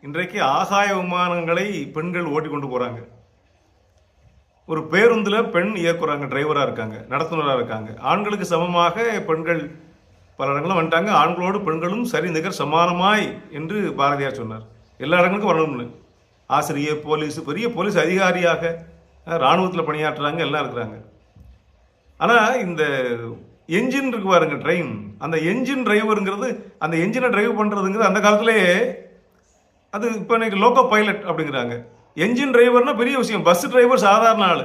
இன்றைக்கு ஆகாய விமானங்களை பெண்கள் ஓட்டி கொண்டு போகிறாங்க. ஒரு பேருந்தில் பெண் இயக்குறாங்க, டிரைவராக இருக்காங்க, நடத்துனராக இருக்காங்க. ஆண்களுக்கு சமமாக பெண்கள் பல இடங்களும் வந்துட்டாங்க. ஆண்களோடு பெண்களும் சரி நிகர் சமானமாய் என்று பாரதியார் சொன்னார். எல்லா இடங்களுக்கும் வரணும்னு. ஆசிரியர், போலீஸ், பெரிய போலீஸ் அதிகாரியாக இராணுவத்தில் பணியாற்றுறாங்க, எல்லாம் இருக்கிறாங்க. ஆனால் இந்த என்ஜின் இருக்கு பாருங்க, ட்ரெயின், அந்த என்ஜின் டிரைவருங்கிறது, அந்த என்ஜினை டிரைவ் பண்ணுறதுங்கிறது அந்த காலத்திலேயே அது இப்போ இன்னைக்கு லோக்கோ பைலட் அப்படிங்கிறாங்க. என்ஜின் டிரைவர்னா பெரிய விஷயம். பஸ் டிரைவர் சாதாரண ஆள்.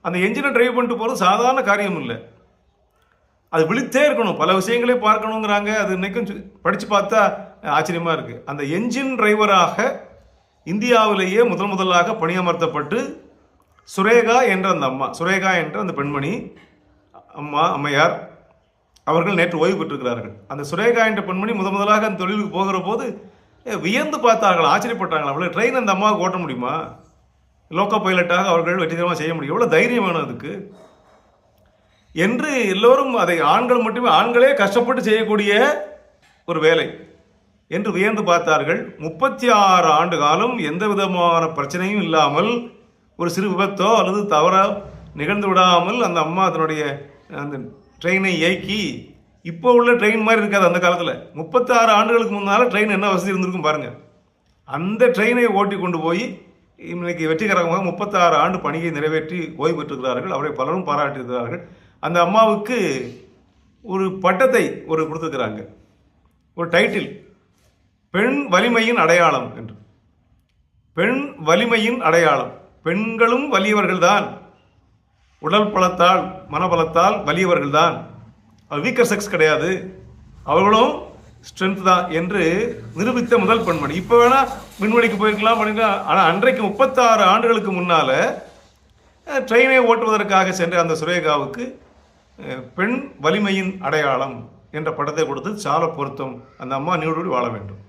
அந்த என்ஜினை டிரைவ் பண்ணிட்டு போகிறது சாதாரண காரியம் இல்லை. அது விழித்தே இருக்கணும், பல விஷயங்களே பார்க்கணுங்கிறாங்க. அது இன்னைக்கும் படித்து பார்த்தா ஆச்சரியமாக இருக்குது. அந்த என்ஜின் டிரைவராக இந்தியாவிலேயே முதலாக பணியமர்த்தப்பட்டு சுரேகா என்ற அந்த அம்மா, சுரேகா என்ற அந்த பெண்மணி அம்மையார் அவர்கள் நேற்று ஓய்வு பெற்றிருக்கிறார்கள். அந்த சுரேகா என்ற பெண்மணி முதலாக அந்த தொழிலுக்கு போகிற போது வியந்து பார்த்தார்கள், ஆச்சரியப்பட்டார்கள். அவ்வளோ ட்ரெயின் அந்த அம்மாவுக்கு ஓட்ட முடியுமா? லோக்கோ பைலட்டாக அவர்கள் வெற்றிகரமாக செய்ய முடியும், எவ்வளோ தைரியம் வேணும் அதுக்கு என்று எல்லோரும் அதை ஆண்கள் மட்டுமே, ஆண்களே கஷ்டப்பட்டு செய்யக்கூடிய ஒரு வேலை என்று வியந்து பார்த்தார்கள். 36 ஆண்டு காலம் எந்த விதமான பிரச்சனையும் இல்லாமல், ஒரு சிறு விபத்தோ அல்லது தவறோ நிகழ்ந்து விடாமல் அந்த அம்மா அதனுடைய அந்த ட்ரெயினை இயக்கி, இப்போ உள்ள ட்ரெயின் மாதிரி இருக்காது அந்த காலத்தில். 36 ஆண்டுகளுக்கு முன்னால் ட்ரெயின் என்ன வசதி இருந்திருக்கும் பாருங்கள். அந்த ட்ரெயினை ஓட்டி கொண்டு போய் இன்னைக்கு வெற்றிகரமாக 36 ஆண்டு பணியை நிறைவேற்றி ஓய்வு பெற்றிருக்கிறார்கள். அவரை பலரும் பாராட்டியிருக்கிறார்கள். அந்த அம்மாவுக்கு ஒரு பட்டத்தை கொடுத்துருக்கிறாங்க, ஒரு டைட்டில், பெண் வலிமையின் அடையாளம் என்று. பெண் வலிமையின் அடையாளம். பெண்களும் வலியவர்கள்தான், உடல் பலத்தால் மனபலத்தால் வலியவர்கள்தான், வீக்கர் செக்ஸ் கிடையாது, அவர்களும் ஸ்ட்ரென்த் தான் என்று நிரூபித்த முதல் பெண்மணி. இப்போ வேணா விண்வெளிக்கு போயிருக்கலாம் பண்ணிக்கலாம். ஆனால் அன்றைக்கு 36 ஆண்டுகளுக்கு முன்னால் ட்ரெயினை ஓட்டுவதற்காக சென்ற அந்த சுரேகாவுக்கு பெண் வலிமையின் அடையாளம் என்ற படத்தை கொடுத்து சால பொருத்தம். அந்த அம்மா நீடோடி வாழ வேண்டும்.